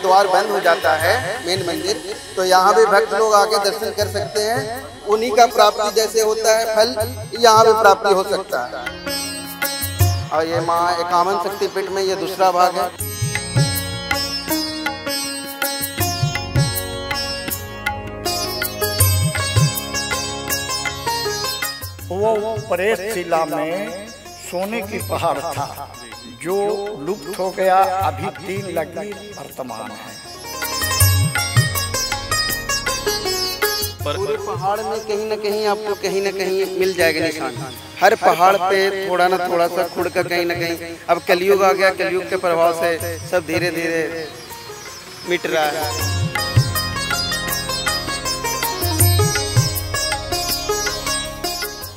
द्वार बंद हो जाता है, मेन मंदिर, तो यहाँ भी भक्त लोग आके दर्शन कर सकते हैं। उन्हीं का प्राप्ति जैसे होता है फल, यहाँ भी प्राप्ति हो सकता है। और ये माँ एकावन शक्तिपीठ में ये दूसरा भाग है। वो परेश शिला में सोने की पहाड़ था जो लुप्त हो गया, अभी 3 लकीर वर्तमान है। पूरे पहाड़ में कहीं न कहीं आपको कहीं न कहीं मिल जाएगा निशान। हर पहाड़ पे थोड़ा ना थोड़ा सा खुड़ का कहीं न कहीं। अब कलयुग आ गया, कलयुग के प्रभाव से सब धीरे धीरे मिट रहा है।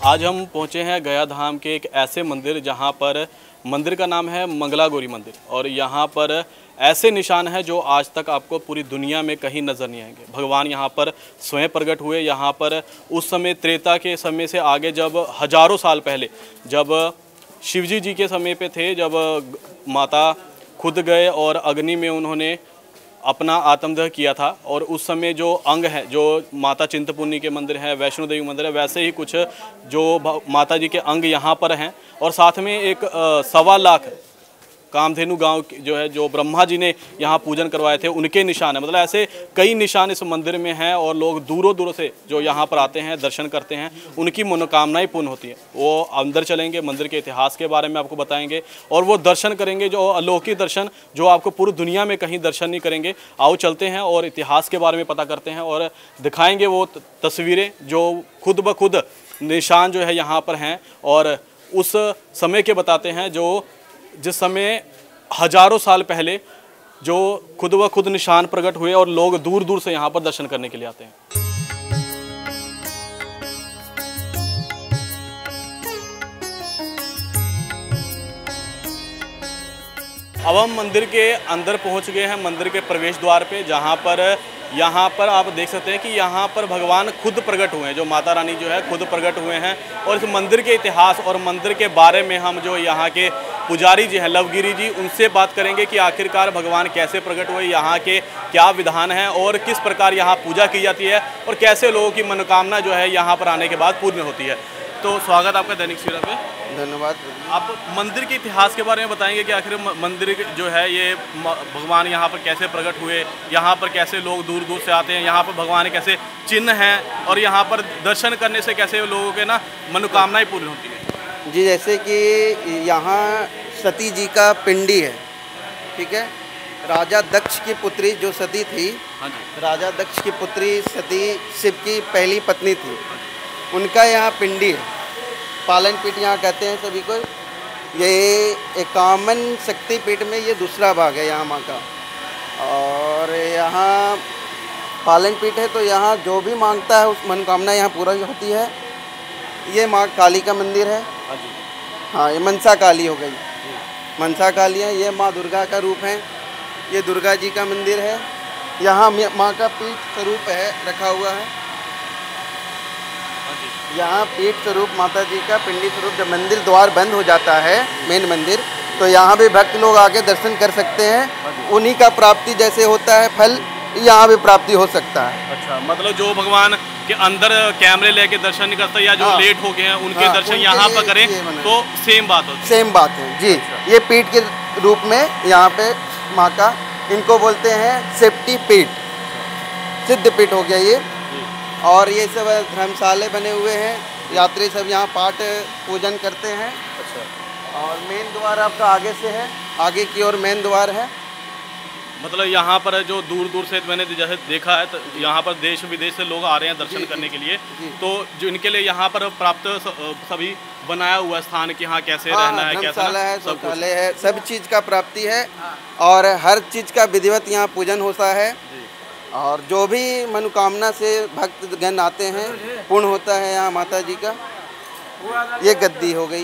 आज हम पहुंचे हैं गया धाम के एक ऐसे मंदिर जहां पर मंदिर का नाम है मंगला गौरी मंदिर, और यहां पर ऐसे निशान हैं जो आज तक आपको पूरी दुनिया में कहीं नज़र नहीं आएंगे। भगवान यहां पर स्वयं प्रकट हुए। यहां पर उस समय त्रेता के समय से आगे, जब हजारों साल पहले, जब शिवजी जी के समय पे थे, जब माता खुद गए और अग्नि में उन्होंने अपना आत्मदह किया था, और उस समय जो अंग है, जो माता चिंतपूर्णी के मंदिर है, वैष्णो देवी मंदिर है, वैसे ही कुछ जो माता जी के अंग यहाँ पर हैं। और साथ में एक 1.25 लाख कामधेनु गांव जो है, जो ब्रह्मा जी ने यहाँ पूजन करवाए थे, उनके निशान है। मतलब ऐसे कई निशान इस मंदिर में हैं, और लोग दूरों दूरों से जो यहाँ पर आते हैं, दर्शन करते हैं, उनकी मनोकामनाएं पूर्ण होती हैं। वो अंदर चलेंगे, मंदिर के इतिहास के बारे में आपको बताएंगे, और वो दर्शन करेंगे जो अलौकिक दर्शन, जो आपको पूरी दुनिया में कहीं दर्शन नहीं करेंगे। आओ चलते हैं और इतिहास के बारे में पता करते हैं, और दिखाएंगे वो तस्वीरें जो खुद ब खुद निशान जो है यहाँ पर हैं, और उस समय के बताते हैं जो जिस समय हजारों साल पहले जो खुद ब खुद निशान प्रकट हुए, और लोग दूर दूर से यहाँ पर दर्शन करने के लिए आते हैं। अब हम मंदिर के अंदर पहुँच गए हैं, मंदिर के प्रवेश द्वार पे, जहाँ पर यहाँ पर आप देख सकते हैं कि यहाँ पर भगवान खुद प्रकट हुए हैं, जो माता रानी जो है खुद प्रकट हुए हैं। और इस मंदिर के इतिहास और मंदिर के बारे में हम जो यहाँ के पुजारी जी हैं, लवगिरी जी, उनसे बात करेंगे कि आखिरकार भगवान कैसे प्रकट हुए, यहाँ के क्या विधान हैं, और किस प्रकार यहाँ पूजा की जाती है, और कैसे लोगों की मनोकामना जो है यहाँ पर आने के बाद पूर्ण होती है। तो स्वागत आपका दैनिक सवेरा पे। धन्यवाद। आप मंदिर के इतिहास के बारे में बताएंगे कि आखिर मंदिर जो है ये भगवान यहाँ पर कैसे प्रकट हुए, यहाँ पर कैसे लोग दूर दूर से आते हैं, यहाँ पर भगवान के कैसे चिन्ह हैं, और यहाँ पर दर्शन करने से कैसे लोगों के ना मनोकामनाएं पूरी होती है। जी, जैसे कि यहाँ सती जी का पिंडी है, ठीक है। राजा दक्ष की पुत्री जो सती थी, हाँ जी, राजा दक्ष की पुत्री सती शिव की पहली पत्नी थी, उनका यहाँ पिंडी है। पालन पीठ यहाँ कहते हैं सभी को। ये 51 शक्तिपीठ में ये दूसरा भाग है यहाँ माँ का। और यहाँ पालन पीठ है, तो यहाँ जो भी मांगता है उस मनोकामना यहाँ पूरा होती है। ये माँ काली का मंदिर है। हाँ, ये मनसा काली हो गई, मनसा काली है। ये माँ दुर्गा का रूप है, ये दुर्गा जी का मंदिर है। यहाँ माँ का पीठ स्वरूप है रखा हुआ है। यहाँ पीठ स्वरूप माता जी का पिंडी स्वरूप, जब मंदिर द्वार बंद हो जाता है, मेन मंदिर, तो यहाँ भी भक्त लोग आके दर्शन कर सकते हैं। उन्हीं का प्राप्ति जैसे होता है फल, यहाँ भी प्राप्ति हो सकता है। अच्छा, मतलब जो भगवान के अंदर कैमरे लेके दर्शन नहीं करते, या जो लेट हो गए हैं उनके दर्शन यहाँ पर करें, तो सेम बात होती है। सेम बात है जी। ये पीठ के रूप में यहाँ पे माँ का, इनको बोलते हैं सेफ्टी पीठ, सिद्ध पीठ हो गया ये। और ये सब धर्मशाले बने हुए हैं, यात्री सब यहाँ पाठ पूजन करते हैं। अच्छा। और मेन द्वार आपका आगे से है, आगे की ओर मेन द्वार है। मतलब यहाँ पर जो दूर दूर से मैंने जैसे देखा है, तो यहाँ पर देश विदेश से लोग आ रहे हैं दर्शन करने के लिए, तो जो इनके लिए यहाँ पर प्राप्त सभी बनाया हुआ स्थान कि हाँ कैसे रहना है, कैसा है, शौचालय है, सब चीज़ का प्राप्ति है, और हर चीज़ का विधिवत यहाँ पूजन होता है। और जो भी मनोकामना से भक्तगण आते हैं पूर्ण होता है यहाँ माता जी का। ये गद्दी हो गई,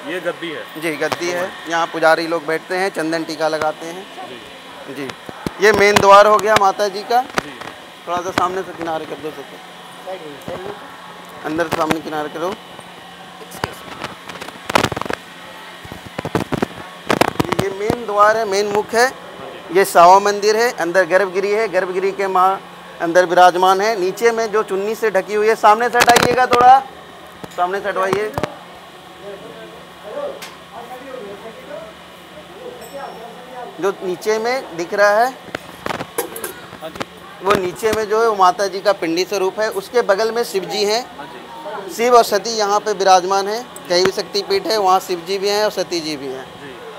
ये गद्दी है जी, गद्दी है। यहाँ पुजारी लोग बैठते हैं, चंदन टीका लगाते हैं जी। ये मेन द्वार हो गया माता जी का। थोड़ा सा सामने से किनारे कर दो, सबको अंदर से सामने किनारे करो। ये मेन द्वार है, मेन मुख है। ये सावा मंदिर है, अंदर गर्भगिरी है, गर्भगिरी के माँ अंदर विराजमान है। नीचे में जो चुन्नी से ढकी हुई है, सामने से हटाइएगा, थोड़ा सामने से हटवाइए। जो नीचे में दिख रहा है वो नीचे में जो है वो माता जी का पिंडी स्वरूप है। उसके बगल में शिव जी हैं, शिव और सती यहाँ पे विराजमान है। कहीं भी शक्तिपीठ है वहाँ शिव जी भी हैं और सती जी भी हैं।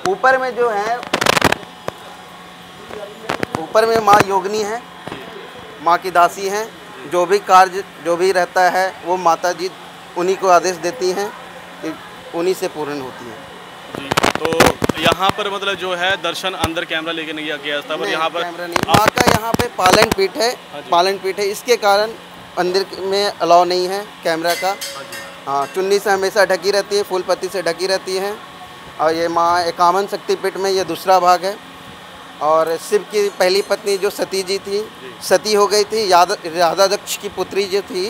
ऊपर में जो है, ऊपर में माँ योगिनी है, माँ की दासी हैं। जो भी कार्य जो भी रहता है वो माता जी उन्हीं को आदेश देती हैं, उन्हीं से पूर्ण होती है जी। तो यहाँ पर मतलब जो है दर्शन अंदर कैमरा लेके नहीं गया था, पर यहाँ पर कैमरा नहीं। माँ का यहाँ पे पालन पीठ है, पालन पीठ है, इसके कारण मंदिर में अलाउ नहीं है कैमरा का। हाँ, चुन्नी से हमेशा ढकी रहती है, फूल पत्ती से ढकी रहती है। और ये माँ एकावन शक्तिपीठ में ये दूसरा भाग है। और शिव की पहली पत्नी जो सती जी थी, सती हो गई थी। यादादक्ष की पुत्री जो थी,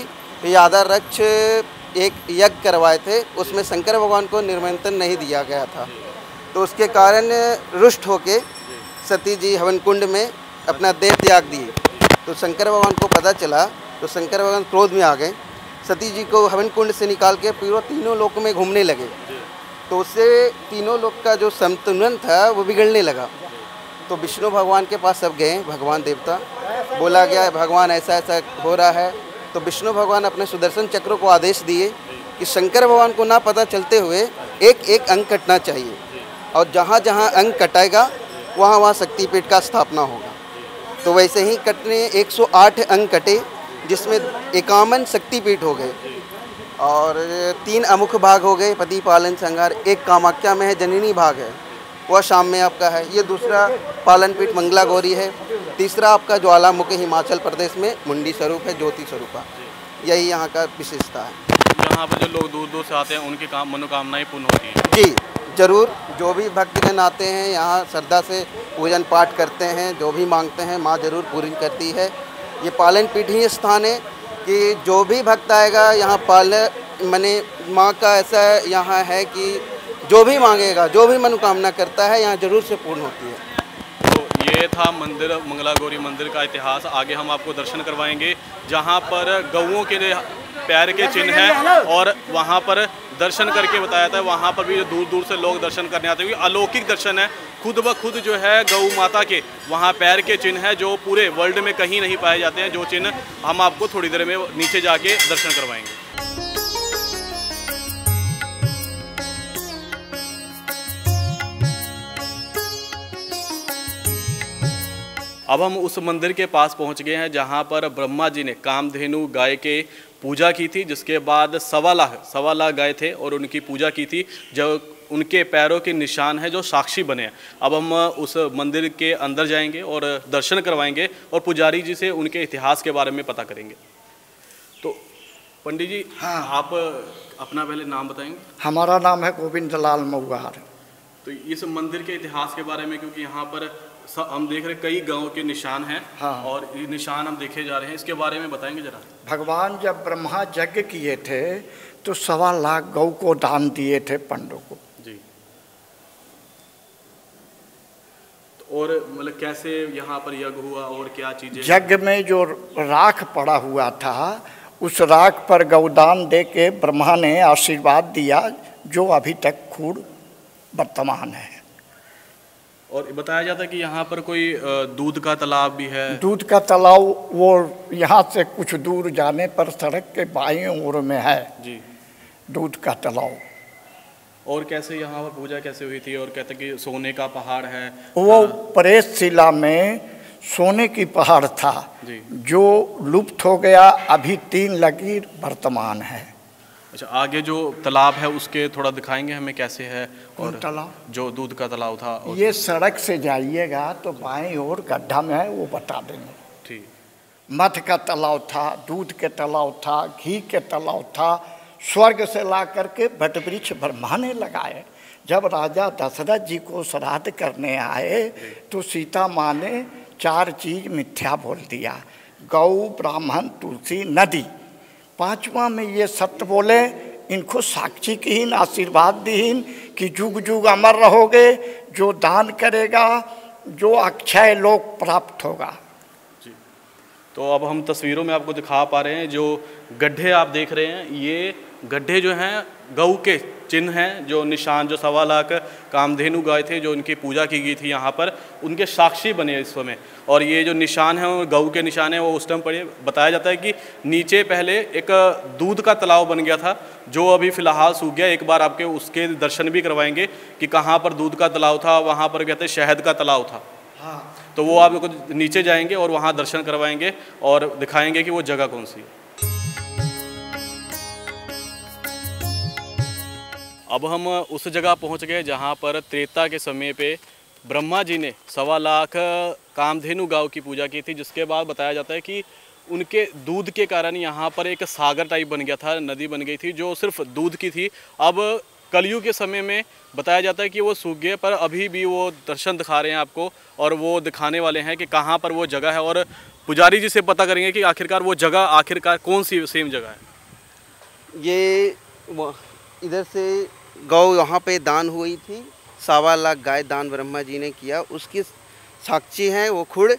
यादादक्ष एक यज्ञ करवाए थे, उसमें शंकर भगवान को निमंत्रण नहीं दिया गया था, तो उसके कारण रुष्ट होके सती जी हवन कुंड में अपना देह त्याग दिए। तो शंकर भगवान को पता चला, तो शंकर भगवान क्रोध में आ गए, सती जी को हवन कुंड से निकाल के पूरा तीनों लोक में घूमने लगे। तो उससे तीनों लोक का जो संतुलन था वो बिगड़ने लगा। तो विष्णु भगवान के पास सब गए, भगवान देवता, बोला गया भगवान ऐसा ऐसा हो रहा है। तो विष्णु भगवान अपने सुदर्शन चक्र को आदेश दिए कि शंकर भगवान को ना पता चलते हुए एक एक अंग कटना चाहिए, और जहाँ जहाँ अंग कटेगा वहाँ वहाँ शक्तिपीठ का स्थापना होगा। तो वैसे ही कटने 108 अंग कटे, जिसमें 51 शक्तिपीठ हो गए और 3 अमुख भाग हो गए, पति पालन संहार। एक कामाख्या में है, जननी भाग है, वह शाम में आपका है। ये दूसरा पालन पीठ मंगला गौरी है। तीसरा आपका ज्वालामुखी हिमाचल प्रदेश में मुंडी स्वरूप है, ज्योति स्वरूप है। यही यहाँ का विशेषता है। यहाँ पर जो लोग दूर दूर से आते हैं उनकी मनोकामनाएं पूर्ण होती हैं। जी जरूर, जो भी भक्तजन आते हैं यहाँ श्रद्धा से पूजन पाठ करते हैं, जो भी मांगते हैं माँ जरूर पूरी करती है। ये पालन पीठ ही स्थान है कि जो भी भक्त आएगा यहाँ माने माँ का ऐसा यहाँ है कि जो भी मांगेगा, जो भी मनोकामना करता है यहाँ जरूर से पूर्ण होती है। तो ये था मंदिर, मंगला गौरी मंदिर का इतिहास। आगे हम आपको दर्शन करवाएंगे जहाँ पर गऊओं के पैर के चिन्ह हैं, और वहाँ पर दर्शन करके बताया था वहाँ पर भी दूर दूर से लोग दर्शन करने आते हैं। अलौकिक दर्शन है, खुद ब खुद जो है गौ माता के वहाँ पैर के चिन्ह हैं जो पूरे वर्ल्ड में कहीं नहीं पाए जाते हैं। जो चिन्ह हम आपको थोड़ी देर में नीचे जाके दर्शन करवाएंगे। अब हम उस मंदिर के पास पहुंच गए हैं जहां पर ब्रह्मा जी ने कामधेनु गाय के पूजा की थी, जिसके बाद 1.25 लाख गाय थे और उनकी पूजा की थी, जो उनके पैरों के निशान है जो साक्षी बने हैं। अब हम उस मंदिर के अंदर जाएंगे और दर्शन करवाएंगे और पुजारी जी से उनके इतिहास के बारे में पता करेंगे। तो पंडित जी, हाँ, आप अपना पहले नाम बताएंगे। हमारा नाम है गोविंद लाल मऊगार। तो इस मंदिर के इतिहास के बारे में, क्योंकि यहाँ पर हम देख रहे कई गांवों के निशान हैं, हाँ, और ये निशान हम देखे जा रहे हैं, इसके बारे में बताएंगे जरा। भगवान जब ब्रह्मा यज्ञ किए थे तो 1.25 लाख गौ को दान दिए थे पंडों को जी। और मतलब कैसे यहाँ पर यज्ञ हुआ और क्या चीजें? यज्ञ में जो राख पड़ा हुआ था उस राख पर गौदान दे के ब्रह्मा ने आशीर्वाद दिया, जो अभी तक खूब वर्तमान है। और बताया जाता है कि यहाँ पर कोई दूध का तालाब भी है। दूध का तालाब वो यहाँ से कुछ दूर जाने पर सड़क के बाईं ओर में है जी, दूध का तालाब। और कैसे यहाँ पर पूजा कैसे हुई थी? और कहते कि सोने का पहाड़ है, वो प्रेत शिला में सोने की पहाड़ था जी, जो लुप्त हो गया, अभी 3 लकीर वर्तमान है। अच्छा, आगे जो तालाब है उसके थोड़ा दिखाएंगे हमें कैसे है? और तालाब जो दूध का तालाब था, ये सड़क से जाइएगा तो बाएं ओर गड्ढा में है, वो बता देंगे। ठीक। मध का तालाब था, दूध के तालाब था, घी के तालाब था, स्वर्ग से ला करके बट वृक्ष ब्रह्मा ने लगाए। जब राजा दशरथ जी को श्राद्ध करने आए तो सीता माँ ने 4 चीज मिथ्या बोल दिया, गौ, ब्राह्मण, तुलसी, नदी। 5वां में ये सत्य बोले, इनको साक्षी कीन, आशीर्वाद दीन कि जुग जुग अमर रहोगे, जो दान करेगा जो अक्षय लोक प्राप्त होगा। जी, तो अब हम तस्वीरों में आपको दिखा पा रहे हैं, जो गड्ढे आप देख रहे हैं, ये गड्ढे जो हैं गऊ के चिन्ह हैं, जो निशान, जो 1.25 लाख कामधेनु गाय थे जो उनकी पूजा की गई थी यहाँ पर, उनके साक्षी बने इस समय। और ये जो निशान है वो गऊ के निशान है, वो उस टाइम पर बताया जाता है कि नीचे पहले एक दूध का तालाब बन गया था, जो अभी फ़िलहाल सूख गया। एक बार आपके उसके दर्शन भी करवाएंगे कि कहाँ पर दूध का तालाब था, वहाँ पर कहते हैं शहद का तालाब था। हाँ, तो वो आप नीचे जाएंगे और वहाँ दर्शन करवाएंगे और दिखाएंगे कि वो जगह कौन सी है। अब हम उस जगह पहुंच गए जहां पर त्रेता के समय पे ब्रह्मा जी ने 1.25 लाख कामधेनु गायों की पूजा की थी, जिसके बाद बताया जाता है कि उनके दूध के कारण यहाँ पर एक सागर टाइप बन गया था, नदी बन गई थी जो सिर्फ दूध की थी। अब कलयुग के समय में बताया जाता है कि वो सूख गए, पर अभी भी वो दर्शन दिखा रहे हैं आपको और वो दिखाने वाले हैं कि कहाँ पर वो जगह है। और पुजारी जी से पता करेंगे कि आखिरकार वो जगह आखिरकार कौन सी सेम जगह है। ये इधर से गौ यहाँ पे दान हुई थी, 1.25 लाख गाय दान ब्रह्मा जी ने किया, उसकी साक्षी हैं वो खुड़,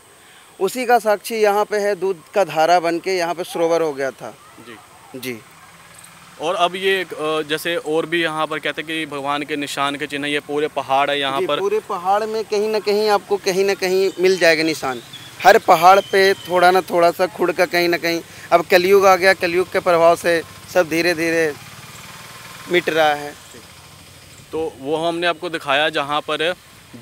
उसी का साक्षी यहाँ पे है, दूध का धारा बन के यहाँ पे सरोवर हो गया था। जी जी। और अब ये जैसे और भी यहाँ पर कहते हैं कि भगवान के निशान के चिन्ह, ये पूरे पहाड़ है यहाँ पर, पूरे पहाड़ में कहीं ना कहीं आपको कहीं ना कहीं मिल जाएगा निशान। हर पहाड़ पे थोड़ा ना थोड़ा सा खुड़ का कहीं ना कहीं। अब कलयुग आ गया, कलयुग के प्रभाव से सब धीरे धीरे मिट रहा है। तो वो हमने आपको दिखाया जहाँ पर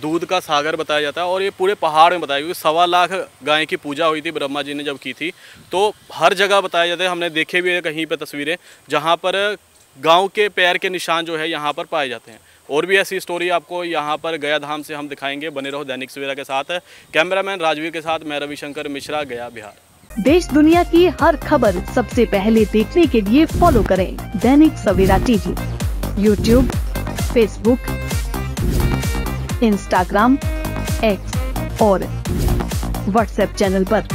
दूध का सागर बताया जाता है, और ये पूरे पहाड़ में बताया, क्योंकि 1.25 लाख गाय की पूजा हुई थी ब्रह्मा जी ने जब की थी, तो हर जगह बताया जाता है। हमने देखे भी है कहीं पे तस्वीरें जहाँ पर गांव के पैर के निशान जो है यहाँ पर पाए जाते हैं। और भी ऐसी स्टोरी आपको यहाँ पर गया धाम से हम दिखाएंगे। बने रहो दैनिक सवेरा के साथ। कैमरामैन राजवीर के साथ मैं रविशंकर मिश्रा, गया, बिहार। देश दुनिया की हर खबर सबसे पहले देखने के लिए फॉलो करें Dainik Savera TV, YouTube, Facebook, Instagram, X और व्हाट्सएप चैनल पर।